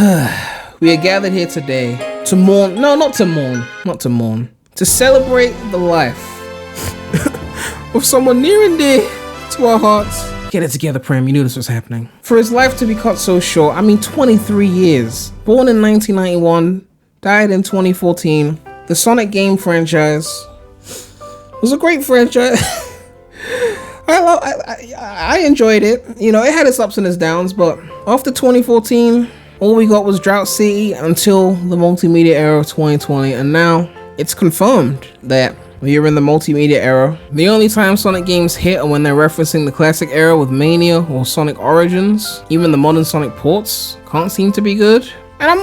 We are gathered here today to mourn, no, not to mourn, to celebrate the life of someone near and dear to our hearts. Get it together, Prem, you knew this was happening. For his life to be cut so short, 23 years. Born in 1991, died in 2014. The Sonic game franchise was a great franchise. I enjoyed it. You know, it had its ups and its downs, but after 2014, all we got was Drought City until the multimedia era of 2020, and now it's confirmed that we are in the multimedia era. The only time Sonic games hit are when they're referencing the classic era with Mania or Sonic Origins. Even the modern Sonic ports can't seem to be good. And I'm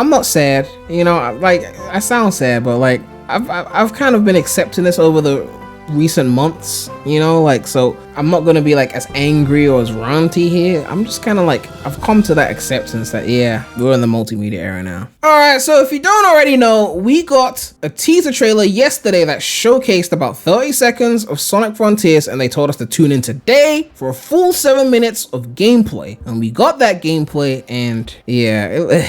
not sad. You know, like, I sound sad, but like I've kind of been accepting this over the recent months, you know, like, so I'm not gonna be like as angry or as ranty here. I'm just kind of like, I've come to that acceptance that yeah, we're in the multimedia era now. Alright, so if you don't already know, we got a teaser trailer yesterday that showcased about 30 seconds of Sonic Frontiers, and they told us to tune in today for a full 7 minutes of gameplay, and we got that gameplay, and yeah,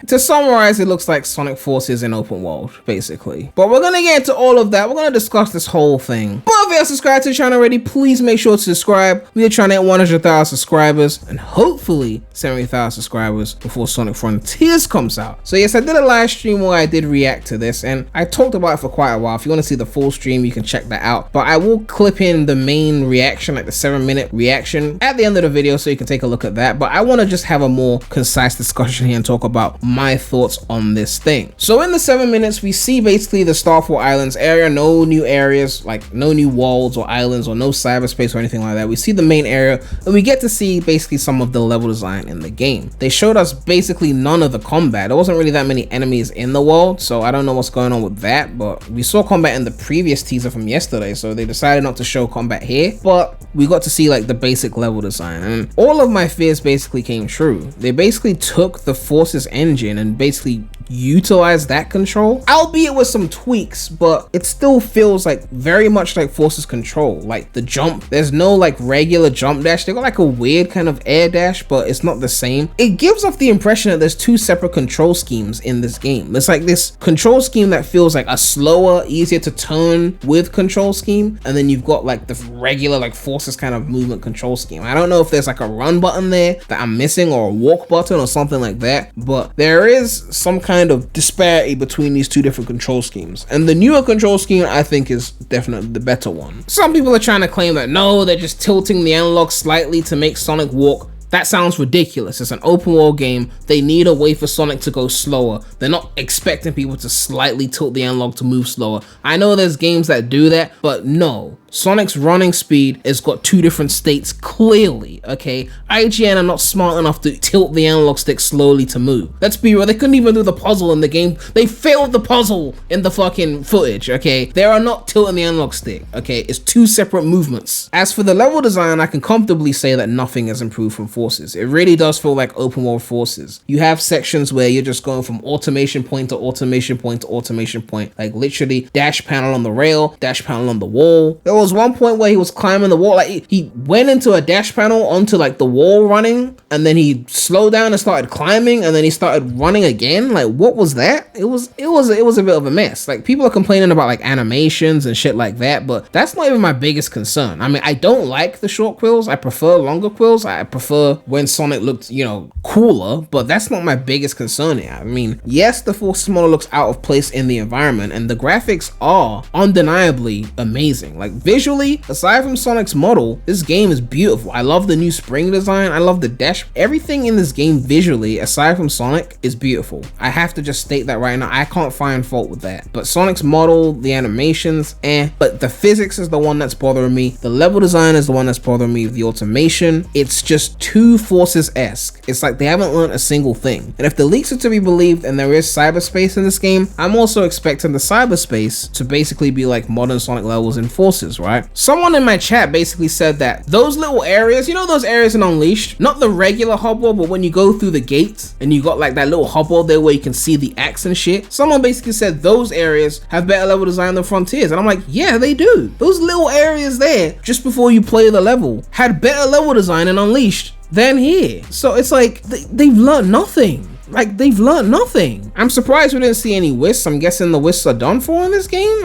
to summarize, it looks like Sonic Forces in open world, basically. But we're gonna get into all of that. We're gonna discuss this whole thing. But if you haven't subscribed to the channel already, please make sure to subscribe. We are trying to hit 100,000 subscribers and hopefully 70,000 subscribers before Sonic Frontiers comes out. So yes, I did a live stream where I did react to this, and I talked about it for quite a while. If you want to see the full stream, you can check that out. But I will clip in the main reaction, like the 7-minute reaction at the end of the video, so you can take a look at that. But I want to just have a more concise discussion here and talk about my thoughts on this thing. So in the 7 minutes, we see basically the Starfall Islands area, no new areas, like no new worlds or islands or no cyberspace or anything like that. We see the main area, and we get to see basically some of the level design in the game. They showed us basically none of the combat. There wasn't really that many enemies in the world, so I don't know what's going on with that, but we saw combat in the previous teaser from yesterday, so they decided not to show combat here, but we got to see like the basic level design, and all of my fears basically came true. They basically took the Forces engine and basically utilize that control, albeit with some tweaks, but it still feels like very much like Forces control. Like the jump, there's no like regular jump dash. They got like a weird kind of air dash, but it's not the same. It gives off the impression that there's two separate control schemes in this game. It's like this control scheme that feels like a slower, easier to turn with control scheme, and then you've got like the regular like Forces kind of movement control scheme. I don't know if there's like a run button there that I'm missing or a walk button or something like that, but there is some kind of disparity between these two different control schemes, and the newer control scheme I think is definitely the better one. Some people are trying to claim that no, they're just tilting the analog slightly to make Sonic walk. That sounds ridiculous. It's an open world game. They need a way for Sonic to go slower. They're not expecting people to slightly tilt the analog to move slower. I know there's games that do that, but no. Sonic's running speed has got two different states clearly, okay? IGN are not smart enough to tilt the analog stick slowly to move. Let's be real, they couldn't even do the puzzle in the game. They failed the puzzle in the fucking footage, okay? They are not tilting the analog stick, okay? It's two separate movements. As for the level design, I can comfortably say that nothing has improved from Forces. It really does feel like open world Forces. You have sections where you're just going from automation point to automation point to automation point, like literally dash panel on the rail, dash panel on the wall. There was one point where he was climbing the wall, like he went into a dash panel onto like the wall running, and then he slowed down and started climbing, and then he started running again. Like, what was that? It was a bit of a mess. Like, people are complaining about like animations and shit like that, but that's not even my biggest concern. I mean, I don't like the short quills. I prefer longer quills. I prefer when Sonic looked, you know, cooler, but that's not my biggest concern here. I mean, yes, the Forces model looks out of place in the environment, and the graphics are undeniably amazing. Like, visually, aside from Sonic's model, this game is beautiful. I love the new spring design. I love the dash. Everything in this game visually, aside from Sonic, is beautiful. I have to just state that right now. I can't find fault with that. But Sonic's model, the animations, but the physics is the one that's bothering me. The level design is the one that's bothering me. The automation, it's just too Forces-esque. It's like they haven't learned a single thing. And if the leaks are to be believed and there is cyberspace in this game, I'm also expecting the cyberspace to basically be like modern Sonic levels in Forces, right? Someone in my chat basically said that those little areas, you know those areas in Unleashed? Not the regular hub world, but when you go through the gates and you got like that little hub world there where you can see the axe and shit. Someone basically said those areas have better level design than Frontiers. And I'm like, yeah, they do. Those little areas there, just before you play the level, had better level design in Unleashed than here. So it's like they've learned nothing. Like, they've learned nothing. I'm surprised we didn't see any wisps. I'm guessing the wisps are done for in this game.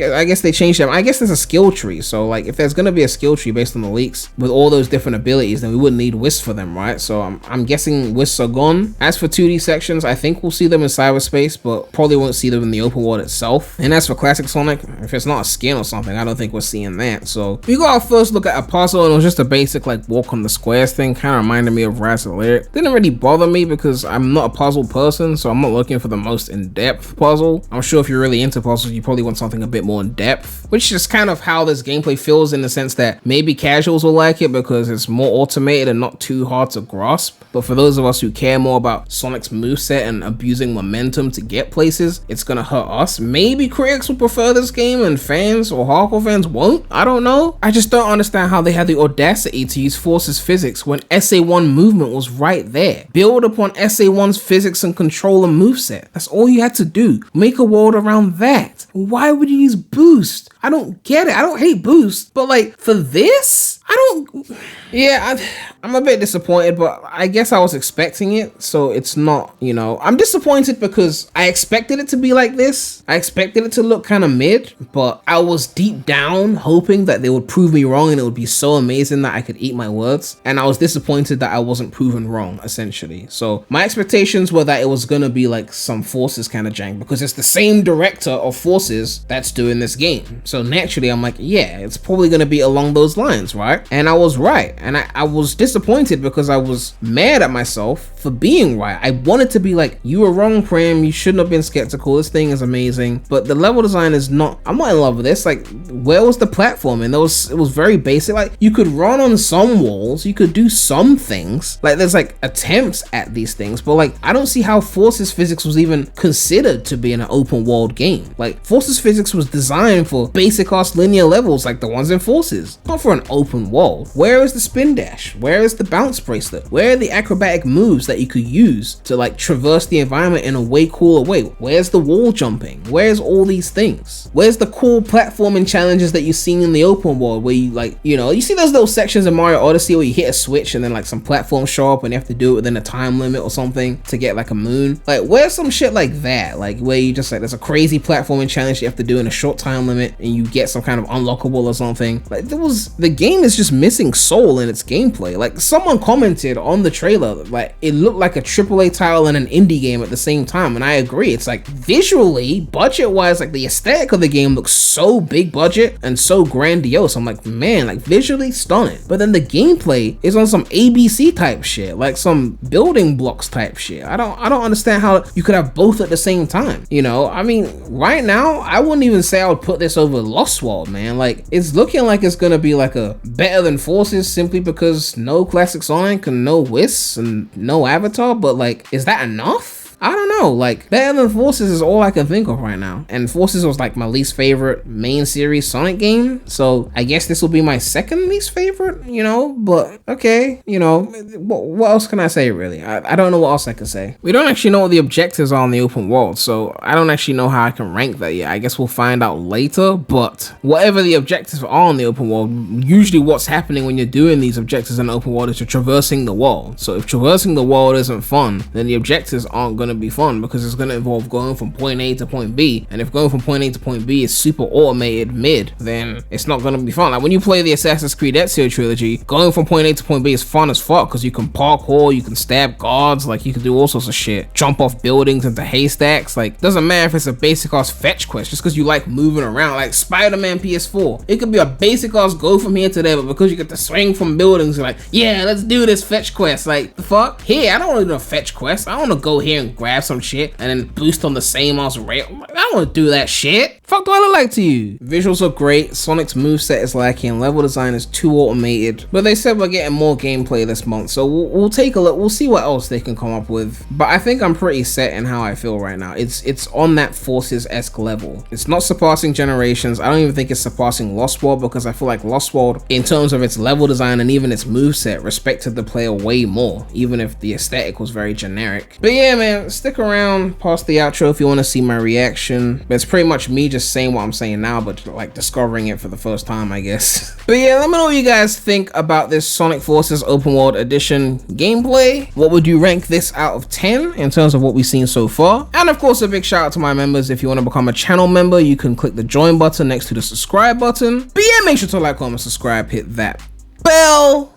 I guess they changed them. I guess there's a skill tree. So, like, if there's going to be a skill tree based on the leaks with all those different abilities, then we wouldn't need wisps for them, right? So, I'm guessing wisps are gone. As for 2D sections, I think we'll see them in cyberspace, but probably won't see them in the open world itself. And as for Classic Sonic, if it's not a skin or something, I don't think we're seeing that. So, we got our first look at a puzzle, and it was just a basic, like, walk on the squares thing. Kind of reminded me of Rise of the Lyric. Didn't really bother me because I'm not a puzzle person, so I'm not looking for the most in-depth puzzle. I'm sure if you're really into puzzles, you probably want something a bit more in-depth, which is kind of how this gameplay feels, in the sense that maybe casuals will like it because it's more automated and not too hard to grasp. But for those of us who care more about Sonic's moveset and abusing momentum to get places, it's gonna hurt us. Maybe critics will prefer this game and fans or hardcore fans won't. I don't know. I just don't understand how they had the audacity to use Force's physics when SA1 movement was right there. Build upon SA1's physics and control a moveset. That's all you had to do. Make a world around that. Why would you use boost? I don't get it. I don't hate boost, but like for this, I don't. Yeah, I'm a bit disappointed, but I guess I was expecting it, so it's not, you know. I'm disappointed because I expected it to be like this. I expected it to look kind of mid, but I was deep down hoping that they would prove me wrong and it would be so amazing that I could eat my words. And I was disappointed that I wasn't proven wrong, essentially. So my expectations were that it was gonna be like some Forces kind of jank because it's the same director of Forces that's doing this game. So naturally, I'm like, yeah, it's probably gonna be along those lines, right? And I was right. And I was disappointed because I was mad at myself for being right. I wanted to be like, you were wrong, Prem. You shouldn't have been skeptical. This thing is amazing. But the level design is not, I'm not in love with this. Like, where was the platforming? It was very basic. Like, you could run on some walls. You could do some things. Like, there's like attempts at these things. But like, I don't see how Force's physics was even considered to be an open world game. Like, Force's physics was designed for basic ass linear levels like the ones in Forces, not for an open world. Where is the spin dash? Where is the bounce bracelet? Where are the acrobatic moves that you could use to like traverse the environment in a way cooler way? Where's the wall jumping? Where's all these things? Where's the cool platforming challenges that you've seen in the open world where you like, you know, you see those little sections in Mario Odyssey where you hit a switch and then like some platforms show up and you have to do it within a time limit or something to get like a moon? Like, where's some shit like that? Like where you just like, there's a crazy platforming challenge you have to do in a short time limit and you get some kind of unlockable or something. Like the game is just missing soul in its gameplay. Like someone commented on the trailer, like it looked like a AAA title and an indie game at the same time, and I agree. It's like visually, budget wise, like the aesthetic of the game looks so big budget and so grandiose. I'm like, man, like visually stunning, but then the gameplay is on some ABC type shit, like some building blocks type shit. I don't understand how you could have both at the same time, you know? I mean, right now I wouldn't even say I would put this over Lost World, man. Like it's looking like it's gonna be like a better than Forces simply because no Classic Sonic and no Wisps and no Avatar, but like, is that enough? I don't know, like better than Forces is all I can think of right now, and Forces was like my least favorite main series Sonic game, so I guess this will be my second least favorite, you know, but okay, you know, what else can I say really? I don't know what else I can say. We don't actually know what the objectives are in the open world, so I don't actually know how I can rank that yet. I guess we'll find out later, but whatever the objectives are in the open world, usually what's happening when you're doing these objectives in the open world is you're traversing the world. So if traversing the world isn't fun, then the objectives aren't going to be fun because it's going to involve going from point A to point B, and if going from point A to point B is super automated mid, then it's not going to be fun. Like when you play the Assassin's Creed Ezio trilogy, going from point A to point B is fun as fuck because you can parkour, you can stab guards, like you can do all sorts of shit, jump off buildings into haystacks. Like doesn't matter if it's a basic ass fetch quest, just because you like moving around, like Spider-Man PS4, it could be a basic ass go from here to there, but because you get to swing from buildings, you're like, yeah, let's do this fetch quest. Like the fuck, here I don't want to do a fetch quest, I want to go here and grab some shit and then boost on the same ass rail. I don't want to do that shit. Fuck do I look like to you? Visuals are great, Sonic's moveset is lacking, level design is too automated, but they said we're getting more gameplay this month, so we'll take a look, we'll see what else they can come up with. But I think I'm pretty set in how I feel right now. It's on that Forces-esque level. It's not surpassing Generations. I don't even think it's surpassing Lost World because I feel like Lost World, in terms of its level design and even its moveset, respected the player way more, even if the aesthetic was very generic. But yeah, man, yeah, stick around past the outro if you want to see my reaction. But it's pretty much me just saying what I'm saying now, but like discovering it for the first time, I guess. But yeah, let me know what you guys think about this Sonic Forces Open World Edition gameplay. What would you rank this out of 10 in terms of what we've seen so far? And of course, a big shout out to my members. If you want to become a channel member, you can click the join button next to the subscribe button. But yeah, make sure to like, comment, subscribe, hit that bell.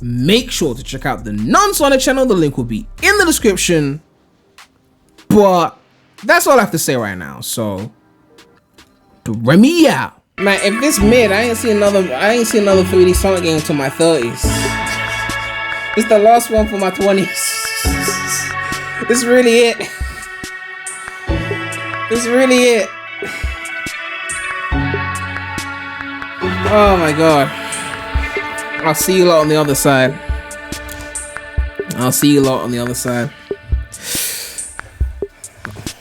Make sure to check out the non-Sonic channel. The link will be in the description. But that's all I have to say right now. So, Premy out. Man, if this mid, I ain't see another 3D Sonic game until my 30s. It's the last one for my 20s. This is really it. This is really it. Oh my god. I'll see you lot on the other side. I'll see you lot on the other side.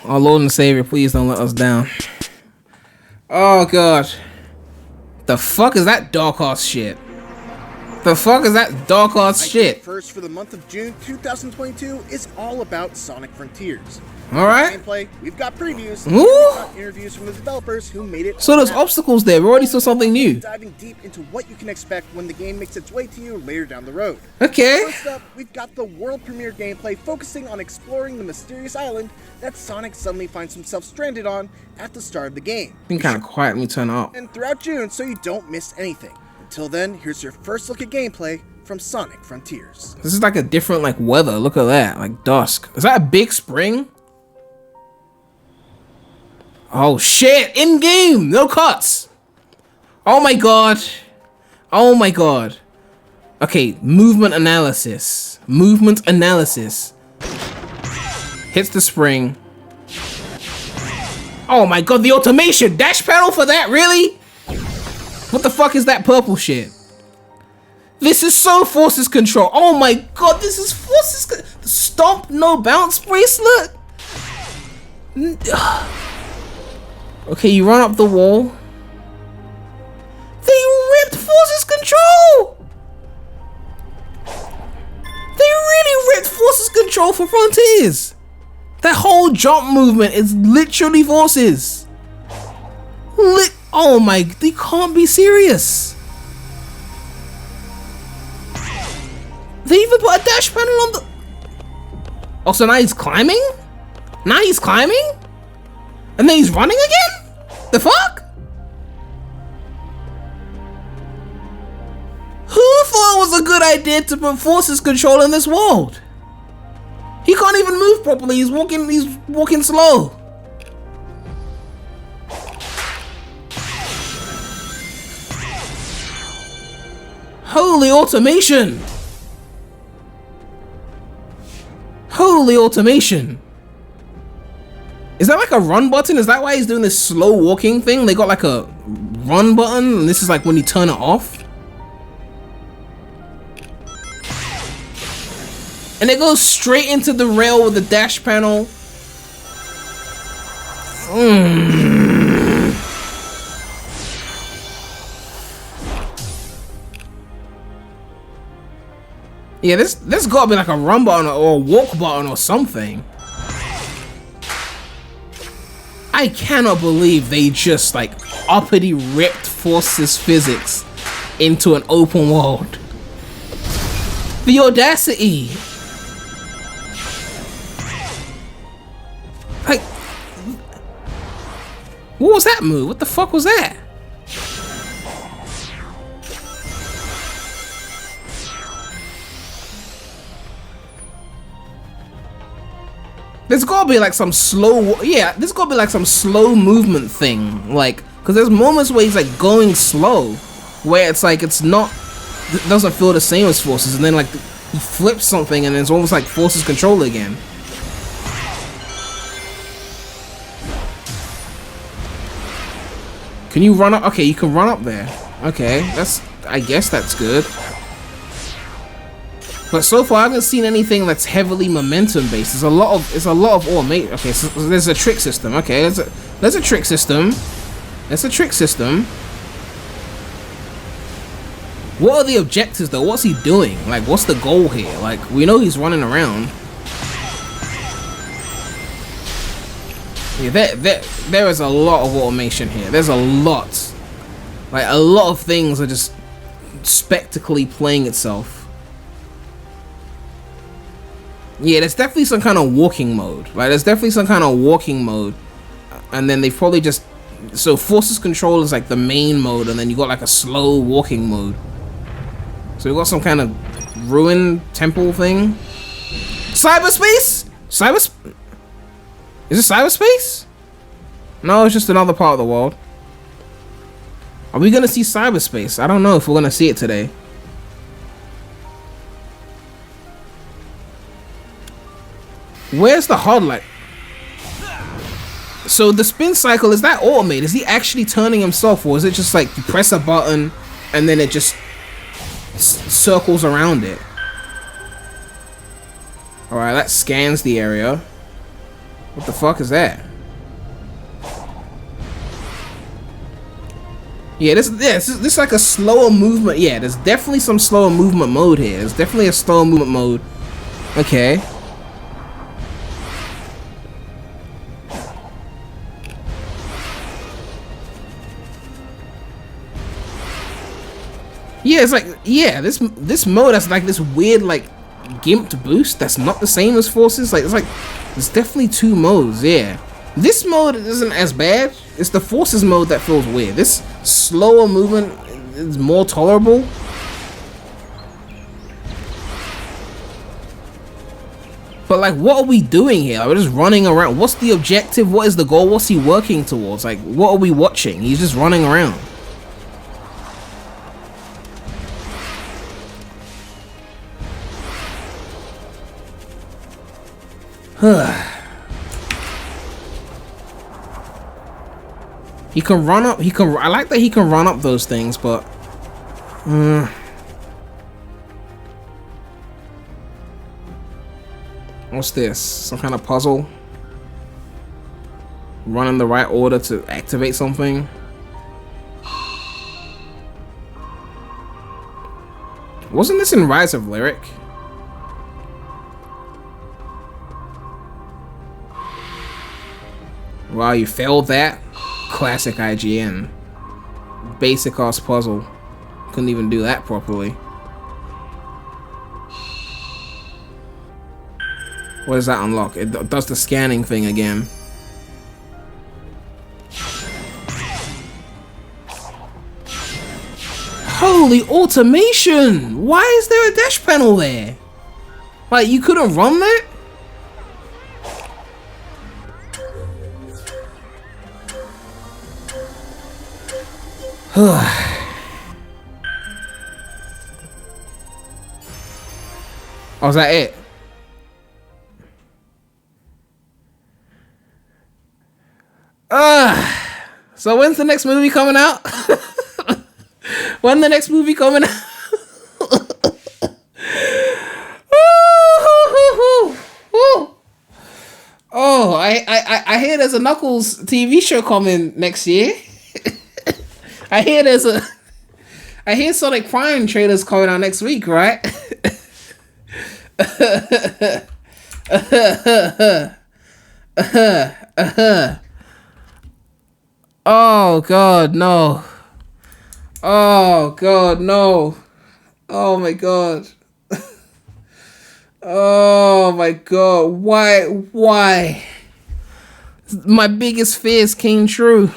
Our Lord and Savior, please don't let us down. Oh god. The fuck is that dark ass shit? The fuck is that dark ass shit? First for the month of June 2022 is all about Sonic Frontiers. Alright. Gameplay, we've got previews, Ooh. we've got interviews from the developers who made it. So there's obstacles there. We already saw something new. Diving deep into what you can expect when the game makes its way to you later down the road. Okay. First up, we've got the world premiere gameplay focusing on exploring the mysterious island that Sonic suddenly finds himself stranded on at the start of the game. Been kind of quiet. Let me turn it up. And throughout June, so you don't miss anything. Until then, here's your first look at gameplay from Sonic Frontiers. This is like a different like weather. Look at that. Like dusk. Is that a big spring? Oh shit, in game, no cuts. Oh my god. Oh my god. Okay, movement analysis. Movement analysis. Hits the spring. Oh my god, the automation. Dash panel for that, really? What the fuck is that purple shit? This is so Forces Control. Oh my god, this is Forces Stomp no bounce bracelet? Okay, you run up the wall. They ripped Forces Control! They really ripped Forces Control for Frontiers! That whole jump movement is literally Forces. Oh my, they can't be serious. They even put a dash panel on the... Oh, so now he's climbing? Now he's climbing? And then he's running again? The fuck? Who thought it was a good idea to put Forces Control in this world? He can't even move properly. He's walking slow. Holy automation. Holy automation. Is that like a run button? Is that why he's doing this slow walking thing? They got like a run button and this is like when you turn it off. And it goes straight into the rail with the dash panel. Yeah, this gotta be like a run button or a walk button or something. I cannot believe they just like uppity ripped Forces physics into an open world. The audacity. Like, what was that move? What the fuck was that? There's gotta be like some slow, yeah, there's gotta be like some slow movement thing, like, cause there's moments where he's like going slow, where it's like it's not, it doesn't feel the same as Forces, and then like he flips something and it's almost like Forces Control again. Can you run up? Okay, you can run up there. Okay, that's, I guess that's good. But so far I haven't seen anything that's heavily momentum based. There's a lot of automation. Okay, so there's a trick system. Okay, there's a trick system. There's a trick system. What are the objectives though? What's he doing? Like, what's the goal here? Like, we know he's running around. Yeah, there is a lot of automation here. There's a lot. Like, a lot of things are just spectacularly playing itself. Yeah, there's definitely some kind of walking mode. Like, there's definitely some kind of walking mode. And then they probably just... So, Forces Control is like the main mode, and then you got like a slow walking mode. So, we got some kind of ruined temple thing. Cyberspace? Is it cyberspace? No, it's just another part of the world. Are we gonna see cyberspace? I don't know if we're gonna see it today. Where's the HUD light? So the spin cycle, is that automated? Is he actually turning himself, or is it just like you press a button and then it just circles around it? Alright, that scans the area. What the fuck is that? Yeah, this is like a slower movement. Yeah, there's definitely some slower movement mode here. There's definitely a slower movement mode. Okay. Yeah, it's like, yeah, this mode has like this weird like gimped boost that's not the same as Forces. Like, there's definitely two modes. Yeah, this mode isn't as bad. It's the Forces mode that feels weird. This slower movement is more tolerable. But like, what are we doing here? Like, we're just running around. What's the objective? What is the goal? What's he working towards? Like, what are we watching? He's just running around. He can run up. I like that he can run up those things, but what's this? Some kind of puzzle? Run in the right order to activate something? Wasn't this in Rise of Lyric? Wow, you failed that? Classic IGN. Basic ass puzzle. Couldn't even do that properly. What does that unlock? It does the scanning thing again. Holy automation! Why is there a dash panel there? Like, you couldn't run that? Oh, is that it? So when's the next movie coming out? When the next movie coming out? Oh, I hear there's a Knuckles TV show coming next year. I hear Sonic Prime trailers coming out next week, right? Oh god, no. Oh god, no. Oh my god. Oh my god. Why? My biggest fears came true.